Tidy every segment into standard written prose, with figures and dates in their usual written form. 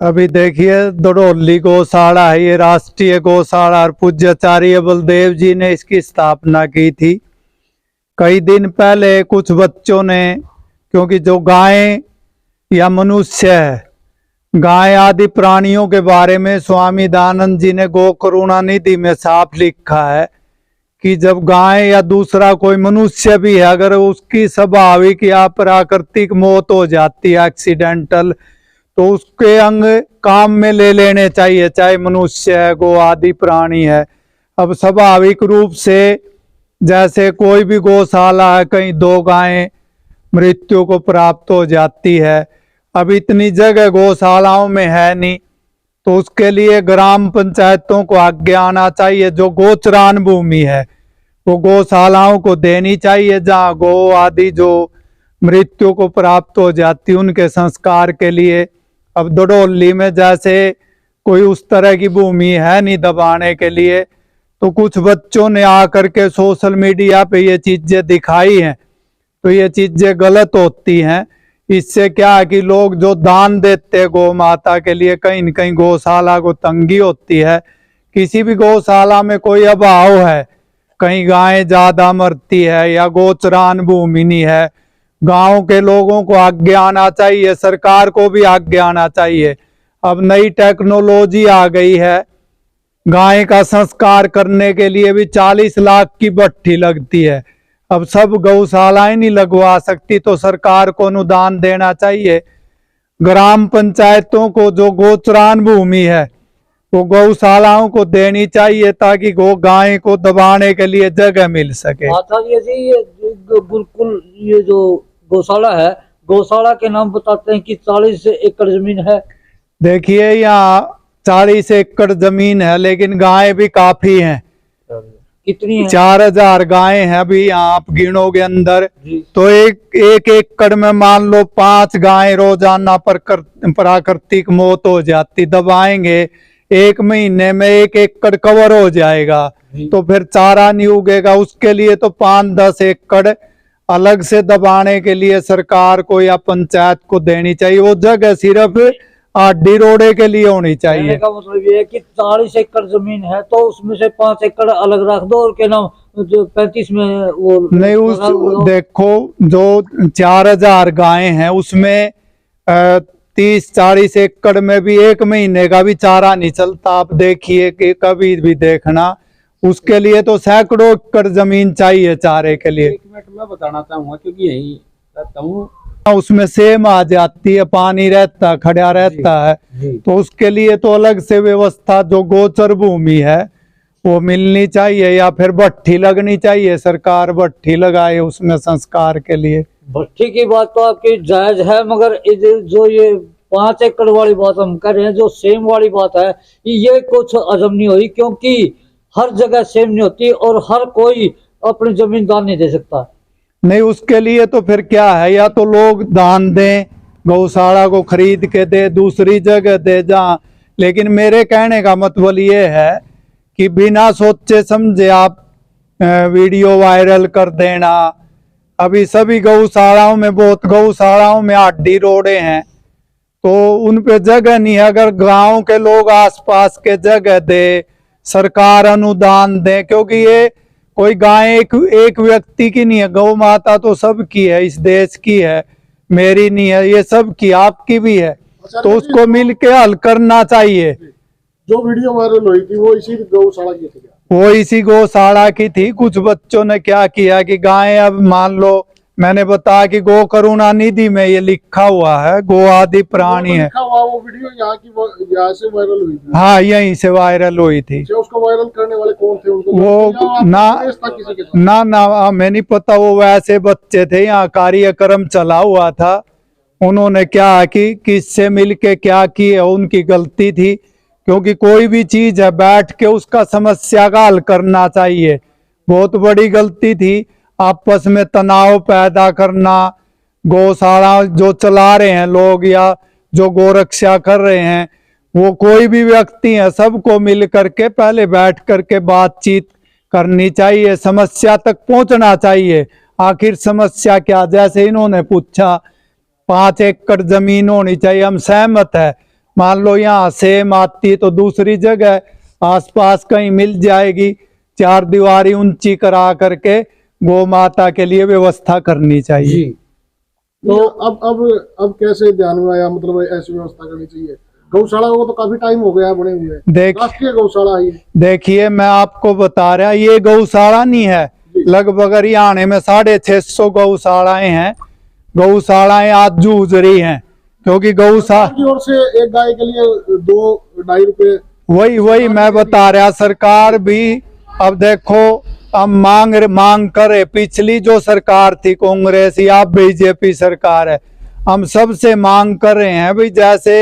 अभी देखिए दड़ोली गौशाला है, ये राष्ट्रीय गौशाला और पूज्याचार्य बलदेव जी ने इसकी स्थापना की थी। कई दिन पहले कुछ बच्चों ने, क्योंकि जो गाय या मनुष्य है, गाय आदि प्राणियों के बारे में स्वामी दयानंद जी ने गो करुणा निधि में साफ लिखा है कि जब गाय या दूसरा कोई मनुष्य भी है, अगर उसकी स्वाभाविक या प्राकृतिक मौत हो जाती है एक्सीडेंटल, तो उसके अंग काम में ले लेने चाहिए, चाहे मनुष्य है, गो आदि प्राणी है। अब स्वाभाविक रूप से जैसे कोई भी गौशाला है, कहीं दो गायें मृत्यु को प्राप्त हो जाती है। अब इतनी जगह गौशालाओं में है नहीं, तो उसके लिए ग्राम पंचायतों को आज्ञा आना चाहिए। जो गोचरान भूमि है वो गौशालाओं को देनी चाहिए, जहाँ गौ आदि जो मृत्यु को प्राप्त हो जाती उनके संस्कार के लिए। अब दड़ोली में जैसे कोई उस तरह की भूमि है नहीं दबाने के लिए, तो कुछ बच्चों ने आकर के सोशल मीडिया पे ये चीजें दिखाई हैं, तो ये चीजें गलत होती हैं। इससे क्या है कि लोग जो दान देते हैं गौ माता के लिए, कहीं न कहीं गौशाला को तंगी होती है। किसी भी गौशाला में कोई अभाव है, कहीं गाय ज्यादा मरती है या गोचरान भूमि नहीं है, गांव के लोगों को आज्ञा आना चाहिए, सरकार को भी आज्ञा आना चाहिए। अब नई टेक्नोलॉजी आ गई है, गाय का संस्कार करने के लिए भी 40 लाख की भट्ठी लगती है। अब सब गौशालाएं नहीं लगवा सकती, तो सरकार को अनुदान देना चाहिए। ग्राम पंचायतों को जो गोचरान भूमि है वो गौशालाओं को देनी चाहिए, ताकि गो गाय को दबाने के लिए जगह मिल सके। आचार्य जी, ये बिल्कुल ये जो गौशाला है, गौशाला के नाम बताते हैं कि 40 एकड़ जमीन है। देखिए यहाँ 40 एकड़ जमीन है, लेकिन गाय भी काफी हैं। कितनी है? 4000 गायें हैं अभी यहाँ आप गिनोगे अंदर, तो एक एकड़ में मान लो 5 गायें रोजाना पर प्राकृतिक मौत हो जाती। दबाएंगे 1 महीने में 1 एकड़ कवर हो जाएगा, तो फिर चारा नहीं उगेगा। उसके लिए तो 5-10 एकड़ अलग से दबाने के लिए सरकार को या पंचायत को देनी चाहिए। वो जगह सिर्फ आडी रोडे के लिए होनी चाहिए। का मतलब ये है कि 40 एकड़ जमीन है, तो उसमें से 5 एकड़ अलग रख दो, और क्या नाम जो 35 में वो नहीं, उस देखो जो 4000 गायें हैं उसमें 30-40 एकड़ में भी 1 महीने का भी चारा नहीं चलता। आप देखिए कि कभी भी देखना, उसके लिए तो सैकड़ों एकड़ जमीन चाहिए चारे के लिए। 1 मिनट मैं बताना चाहूंगा, क्योंकि यही रहता हूँ, उसमें सेम आ जाती है, पानी रहता खड़ा रहता है, तो उसके लिए तो अलग से व्यवस्था जो गोचर भूमि है वो मिलनी चाहिए, या फिर भट्ठी लगनी चाहिए। सरकार भट्ठी लगाए उसमें संस्कार के लिए। भट्ठी की बात तो आपकी जायज है, मगर जो ये 5 एकड़ वाली बात हम कर रहे हैं, जो सेम वाली बात है, ये कुछ अजम नहीं हुई, क्योंकि हर जगह सेम नहीं होती और हर कोई अपनी जमीन दान नहीं दे सकता। नहीं, उसके लिए तो फिर क्या है, या तो लोग दान दें, गौशाला को खरीद के दे, दूसरी जगह दे जहाँ। लेकिन मेरे कहने का मतलब ये है कि बिना सोचे समझे आप वीडियो वायरल कर देना। अभी सभी गौशालाओं में, बहुत गौशालाओं में आडी रोडे हैं, तो उन पे जगह नहीं है। अगर गांव के लोग आसपास के जगह दे, सरकार अनुदान दे, क्योंकि ये कोई गाय एक व्यक्ति की नहीं है, गौ माता तो सबकी है, इस देश की है, मेरी नहीं है, ये सबकी, आपकी भी है। तो उसको मिल के हल करना चाहिए। जो वीडियो वायरल हुई थी वो इसी गौशाला की थी? वो इसी गौशाला की थी। कुछ बच्चों ने क्या किया कि गाय, अब मान लो मैंने बताया कि गो करुणा निधि में ये लिखा हुआ है गो आदि प्राणी है। वो वीडियो यहाँ से वायरल हुई थी? हाँ, यहीं से वायरल हुई थी। उसको वायरल करने वाले कौन थे? उनको वो ना हमें नहीं पता, वो वैसे बच्चे थे, यहाँ कार्यक्रम चला हुआ था, उन्होंने क्या कि किससे मिलके क्या किया, उनकी गलती थी। क्योंकि कोई भी चीज है, बैठ के उसका समस्या का हल करना चाहिए। बहुत बड़ी गलती थी आपस में तनाव पैदा करना। गौशाला जो चला रहे हैं लोग या जो गोरक्षा कर रहे हैं, वो कोई भी व्यक्ति है, सबको मिल करके पहले बैठ करके बातचीत करनी चाहिए, समस्या तक पहुंचना चाहिए। आखिर समस्या क्या, जैसे इन्होंने पूछा 5 एकड़ जमीन होनी चाहिए, हम सहमत है, मान लो यहाँ सेम आती है तो दूसरी जगह आसपास कहीं मिल जाएगी, 4 दीवारी ऊंची करा करके गौ माता के लिए व्यवस्था करनी चाहिए। जी तो अब कैसे ध्यान में आया, मतलब ऐसी व्यवस्था करनी चाहिए? गौशाला को तो काफी टाइम हो गया है बने हुए, राष्ट्रीय गौशाला है। देखिए मैं आपको बता रहा, ये गौशाला नहीं है, लगभग हरियाणा में 650 गौशालाएं हैं। गौशालाएं आज जूझ रही हैं क्योंकि गौशाला की ओर से एक गाय के लिए 2-2.5 रुपए, वही मैं बता रहा, सरकार भी अब देखो अब मांग करे। पिछली जो सरकार थी कांग्रेस या बीजेपी सरकार है, हम सबसे मांग कर रहे हैं भाई जैसे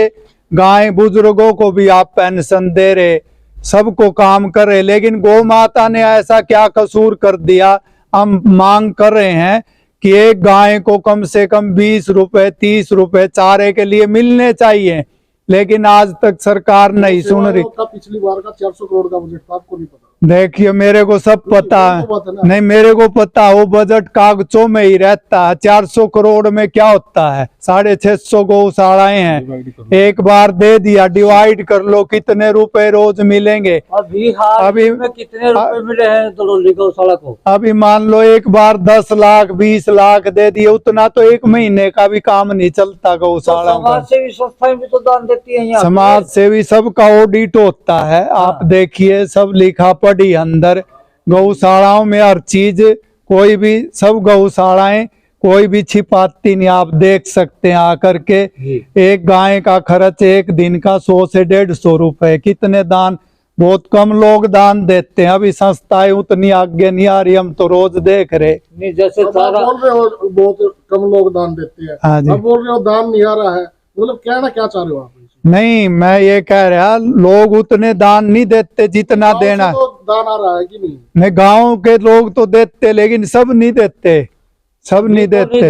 गाय बुजुर्गों को भी आप पेंशन दे रहे, सबको काम कर रहे, लेकिन गौ माता ने ऐसा क्या कसूर कर दिया? हम मांग कर रहे हैं कि एक गाय को कम से कम 20 रुपए 30 रुपए चारे के लिए मिलने चाहिए, लेकिन आज तक सरकार नहीं सुन रही। पिछली बार का 400 करोड़ का बजट था, आपको नहीं पता? देखिए मेरे को सब पता है, नहीं मेरे को पता, वो बजट कागजों में ही रहता है। 400 करोड़ में क्या होता है? 650 गौशालाएं हैं, एक बार दे दिया, डिवाइड कर लो कितने रुपए रोज मिलेंगे। अभी में कितने रुपए मिले हैं दड़ोली गौशाला को? अभी मान लो एक बार 10 लाख 20 लाख दे दिए, उतना तो एक महीने का भी काम नहीं चलता गौशाला का। समाज सेवी संस्थाएं भी तो दान देती है, समाज सेवी सबका ऑडिट होता है। आप देखिए सब लिखा पढ़ी अंदर गौशालाओं में हर चीज, कोई भी सब गौशालाएं कोई भी छिपाती नहीं, आप देख सकते हैं आकर के। एक गाय का खर्च एक दिन का 100 से 150 रुपए, कितने दान, बहुत कम लोग दान देते हैं। अभी संस्थाएं उतनी आगे नहीं आ रही, हम तो रोज देख रहे। नहीं जैसे बोल रहे हो बहुत कम लोग दान देते हैं, हाँ जी। अब बोल रहे हो दान नहीं आ रहा है, मतलब कहना क्या चाह रहे हो आप? नहीं मैं ये कह रहा, लोग उतने दान नहीं देते जितना देना। तो दान आ रहा है कि नहीं? नहीं गाँव के लोग तो देते, लेकिन सब नहीं देते, सब नहीं देते।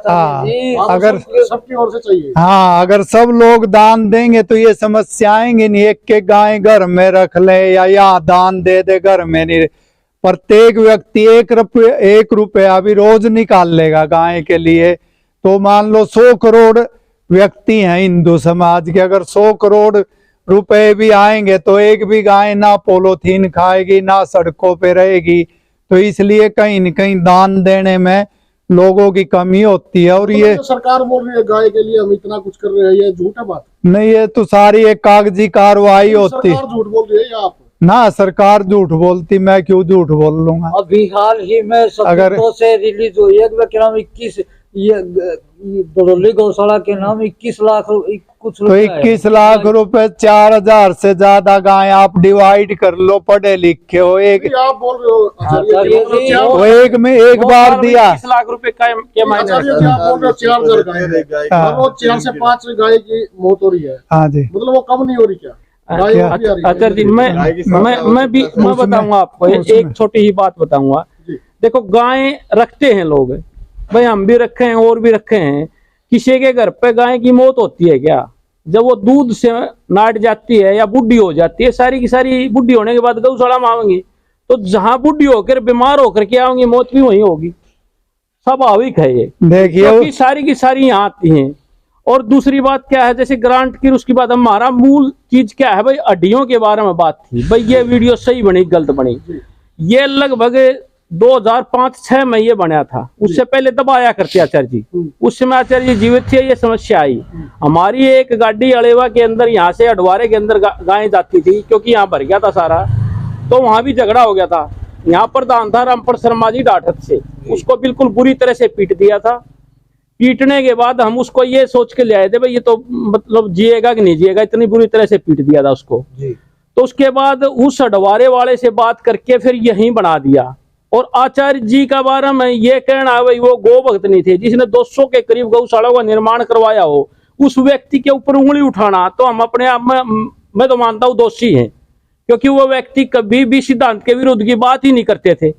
हाँ अगर सबकी ओर से चाहिए। हाँ अगर सब लोग दान देंगे तो ये समस्या आएंगे नहीं। एक गाय घर में रख ले या यहाँ दान दे दे घर में नहीं, प्रत्येक व्यक्ति 1 रुपया भी रोज निकाल लेगा गाय के लिए, तो मान लो 100 करोड़ व्यक्ति हैं हिंदू समाज के, अगर 100 करोड़ रुपए भी आएंगे तो एक भी गाय ना पॉलीथीन खाएगी ना सड़कों पे रहेगी। तो इसलिए कहीं न कहीं दान देने में लोगों की कमी होती है। और ये सरकार बोल रही है गाय के लिए हम इतना कुछ कर रहे हैं, ये झूठ है बात? नहीं, ये तो सारी एक कागजी कार्रवाई होती है। सरकार झूठ बोल रही है या आप? ना सरकार झूठ बोलती, मैं क्यों झूठ बोल लूंगा? अभी हाल ही में अगर से रिलीज हुई है कि नाम 21 ये दड़ोली गौशाला के नाम 21 लाख कुछ तो 21 लाख रुपए 4000 से ज्यादा गाय आप डिवाइड कर लो, पढ़े लिखे हो। एक आप बोल रहे हो वो एक में एक बार दिया 20 लाख रुपए का मायने आप बोल रहे हो 4000 गाय, वो 4 से 5 गाय की मौत हो रही है। हाँ जी, मतलब वो कम नहीं हो रही क्या? अच्छा जी, मैं बताऊंगा आपको एक छोटी ही बात बताऊंगा। देखो गाय रखते हैं लोग, भाई हम भी रखे हैं और भी रखे हैं। किसी के घर पे गाय की मौत होती है क्या? जब वो दूध से नाट जाती है या बुढ़ी हो जाती है, सारी की सारी बुढ़ी होने के बाद गौशाला में आवेंगी, तो जहां बुढ़ी होकर बीमार होकर के आएंगी मौत भी वहीं होगी। स्वाभाविक है ये, देखिए सारी की सारी यहाँ आती हैं। और दूसरी बात क्या है, जैसे ग्रांट की, उसकी बात हमारा मूल चीज क्या है भाई, हड्डियों के बारे में बात थी भाई। ये वीडियो सही बनी गलत बनी, ये लगभग 2005-6 में ये बना था। उससे पहले दबाया करते आचार्य जी, उस समय आचार्य जी जीवित थे, ये समस्या आई। हमारी एक गाड़ी अलेवा के अंदर यहाँ से अडवारे के अंदर गायें जाती थी, क्योंकि यहाँ भर गया था सारा, तो वहां भी झगड़ा हो गया था। यहाँ प्रधान था रामपुर शर्मा जी डाठत से, उसको बिल्कुल बुरी तरह से पीट दिया था। पीटने के बाद हम उसको ये सोच के ले आए थे भाई ये तो मतलब जिएगा कि नहीं जिएगा, इतनी बुरी तरह से पीट दिया था उसको। तो उसके बाद उस अडवारे वाले से बात करके फिर यहीं बना दिया। और आचार्य जी का बारे में ये कहना है भाई वो गौ भक्त नहीं थे, जिसने 200 के करीब गौशालाओं का निर्माण करवाया हो, उस व्यक्ति के ऊपर उंगली उठाना तो हम अपने आप में, मैं तो मानता हूँ दोषी हैं, क्योंकि वो व्यक्ति कभी भी सिद्धांत के विरुद्ध की बात ही नहीं करते थे।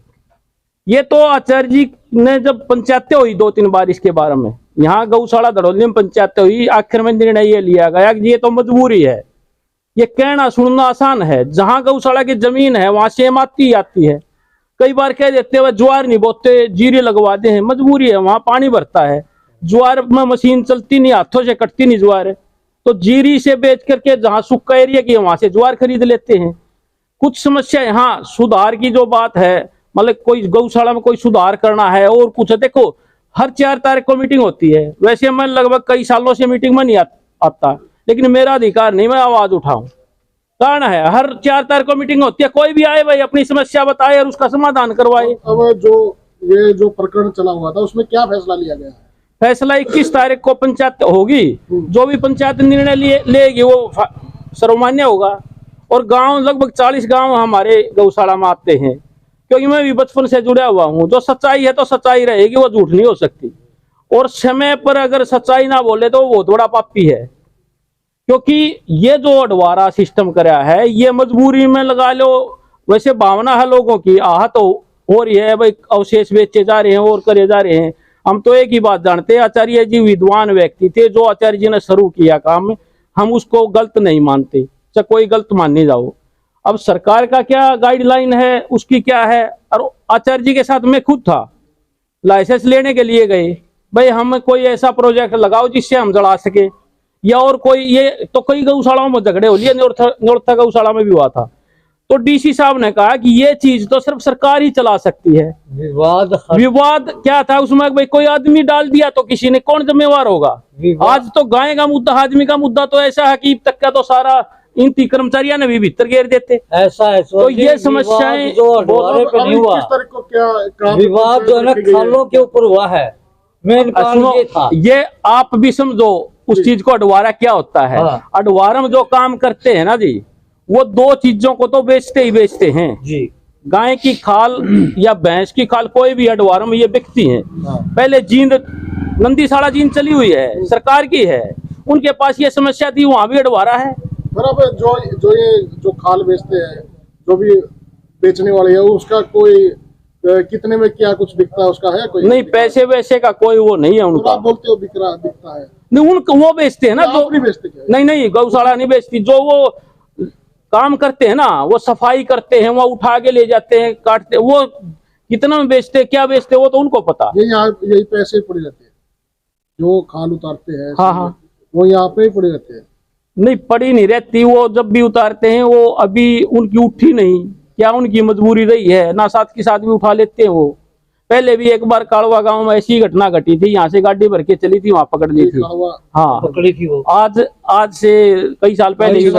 ये तो आचार्य जी ने जब पंचायतें हुई 2-3 बार इसके बारे में, यहाँ गौशाला दड़ोली में पंचायतें हुई, आखिर में निर्णय ये लिया गया कि ये तो मजबूरी है। ये कहना सुनना आसान है, जहां गौशाला की जमीन है वहां सेम आती है। कई बार कह देते हैं ज्वार नहीं बोते, जीरे लगवा दे हैं, मजबूरी है, वहां पानी भरता है, ज्वार में मशीन चलती नहीं, हाथों से कटती नहीं ज्वार, तो जीरी से बेच करके जहां सूखा एरिया की वहां से ज्वार खरीद लेते हैं। कुछ समस्याएं, हाँ सुधार की जो बात है, मतलब कोई गौशाला में कोई सुधार करना है और कुछ है, देखो हर 4 तारीख को मीटिंग होती है। वैसे मैं लगभग कई सालों से मीटिंग में नहीं आता, लेकिन मेरा अधिकार नहीं, मैं आवाज उठाऊं। कारण है हर 4 तारीख को मीटिंग होती है, कोई भी आए भाई अपनी समस्या बताए और उसका समाधान करवाए। अब जो प्रकरण चला हुआ था उसमें क्या फैसला लिया गया है? फैसला 21 तारीख को पंचायत होगी, जो भी पंचायत निर्णय लेगी वो सर्वमान्य होगा। और गांव लगभग 40 गांव हमारे गौशाला में आते हैं, क्योंकि मैं भी बचपन से जुड़ा हुआ हूं। जो सच्चाई है तो सच्चाई रहेगी, वो झूठ नहीं हो सकती। और समय पर अगर सच्चाई ना बोले तो वो बहुत बड़ा पापी है, क्योंकि ये जो अडवारा सिस्टम कराया है ये मजबूरी में लगा लो। वैसे भावना है लोगों की, आहत हो रही है भाई, अवशेष बेचे जा रहे हैं और करे जा रहे हैं। हम तो एक ही बात जानते हैं, आचार्य जी विद्वान व्यक्ति थे, जो आचार्य जी ने शुरू किया काम हम उसको गलत नहीं मानते, चाहे कोई गलत मानने जाओ। अब सरकार का क्या गाइडलाइन है, उसकी क्या है। और आचार्य जी के साथ मैं खुद था, लाइसेंस लेने के लिए गए, भाई हम कोई ऐसा प्रोजेक्ट लगाओ जिससे हम जला सके, या और कोई, ये तो कई गौशालाओं में झगड़े हो लिए, नौरथा गौशाला में भी हुआ था। तो डीसी साहब ने कहा कि ये चीज तो सिर्फ सरकार ही चला सकती है। विवाद क्या था उसमें, भाई कोई आदमी डाल दिया तो किसी ने कौन जिम्मेवार होगा। आज तो गाय का मुद्दा, आदमी का मुद्दा तो ऐसा है कि तक का तो सारा इन कर्मचारियों ने भी भीतर घेर देते। ऐसा है तो ये समस्याएं जो अडवारे पे नहीं हुआ, विवाद जो है ना खालों के ऊपर हुआ है। मेन कारण ये था, ये आप भी समझो उस चीज को। अडवारा क्या होता है? अडवारा में जो काम करते हैं ना जी, वो 2 चीजों को तो बेचते ही बेचते हैं जी। गाय की खाल या भैंस की खाल, कोई भी अडवारा में ये बिकती है। पहले जींद, नंदीसाड़ा जींद चली हुई है, सरकार की है, उनके पास ये समस्या थी, वहां भी अडवारा है। बराबर। जो खाल बेचते हैं, जो भी बेचने वाले है, उसका कोई कितने में क्या कुछ बिकता है, उसका है कोई? नहीं, पैसे वैसे का कोई वो नहीं है उनका। आप बोलते हो बिकता है, नहीं उनको वो बेचते हैं ना, जो नहीं बेचते क्या? नहीं गौशाला नहीं बेचती। जो वो काम करते हैं ना, वो सफाई करते हैं, वो उठा के ले जाते हैं, काटते, वो कितना में बेचते, क्या बेचते, वो तो उनको पता। यही पैसे पड़े रहते हैं जो खाल उतारते हैं। हाँ, वो यहाँ पे ही पड़े रहते हैं। नहीं पड़ी नहीं रहती, वो जब भी उतारते हैं वो अभी उनकी उठी नहीं, क्या उनकी मजबूरी रही है ना, साथ के साथ भी उठा लेते हैं वो। पहले भी एक बार काड़वा गांव में ऐसी घटना घटी थी, यहाँ से गाड़ी भर के चली थी, वहां पकड़ ली थी। हाँ पकड़ी थी वो। आज से कई साल पहले की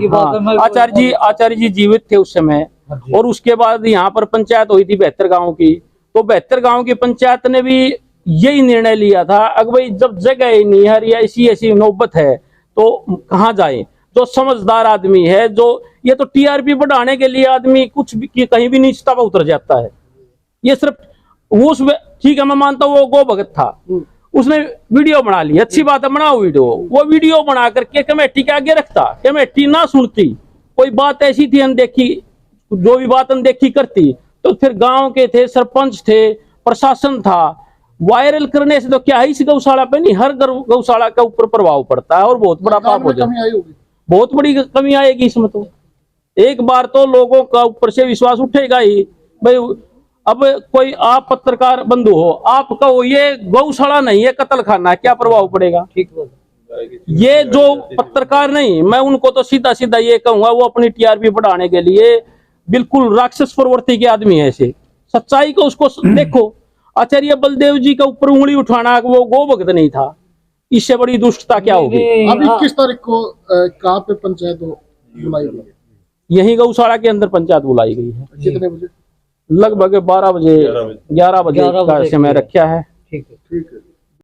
घटना। आचार्य जी जीवित थे उस समय। और उसके बाद यहाँ पर पंचायत हुई थी 72 गाँव की, तो 72 गाँव की पंचायत ने भी यही निर्णय लिया था, अगर भाई जब जगह ही नहीं है या ऐसी नौबत है तो कहाँ जाए। जो समझदार आदमी है, जो ये तो टीआरपी बढ़ाने के लिए आदमी कुछ भी कहीं भी नीचता पर उतर जाता है। ये सिर्फ वो ठीक है, मैं मानता हूँ वो गो भगत था, उसने वीडियो बना ली, अच्छी बात है, बनाओ वीडियो। वो वीडियो बना करके कमेटी के आगे रखता, कमेटी ना सुनती, कोई बात ऐसी थी अनदेखी, जो भी बात अनदेखी करती, तो फिर गांव के थे, सरपंच थे, प्रशासन था, वायरल करने से तो क्या है, इस गौशाला पे नहीं हर गौशाला के ऊपर प्रभाव पड़ता है और बहुत बड़ा पाप हो जाए, बहुत बड़ी कमी आएगी इसमें। तो एक बार तो लोगों का ऊपर से विश्वास उठेगा ही भाई। अब कोई आप पत्रकार बंधु हो, आप कहो ये गौशाला नहीं है कत्ल खाना है, क्या प्रभाव पड़ेगा? ये जो पत्रकार नहीं, मैं उनको तो सीधा सीधा ये कहूंगा, वो अपनी टीआरपी बढ़ाने के लिए बिल्कुल राक्षस प्रवृत्ति के आदमी है। ऐसे सच्चाई को उसको देखो, आचार्य बलदेव जी का ऊपर उंगली उठाना, वो गो भगत नहीं था, इससे बड़ी दुष्टता क्या होगी? अब 21 तारीख को कहाँ पे पंचायत बुलाई गई है? यही गौशाला के अंदर पंचायत बुलाई गई है। कितने बजे? लगभग 12 बजे 11 बजे का समय रखा है। ठीक है।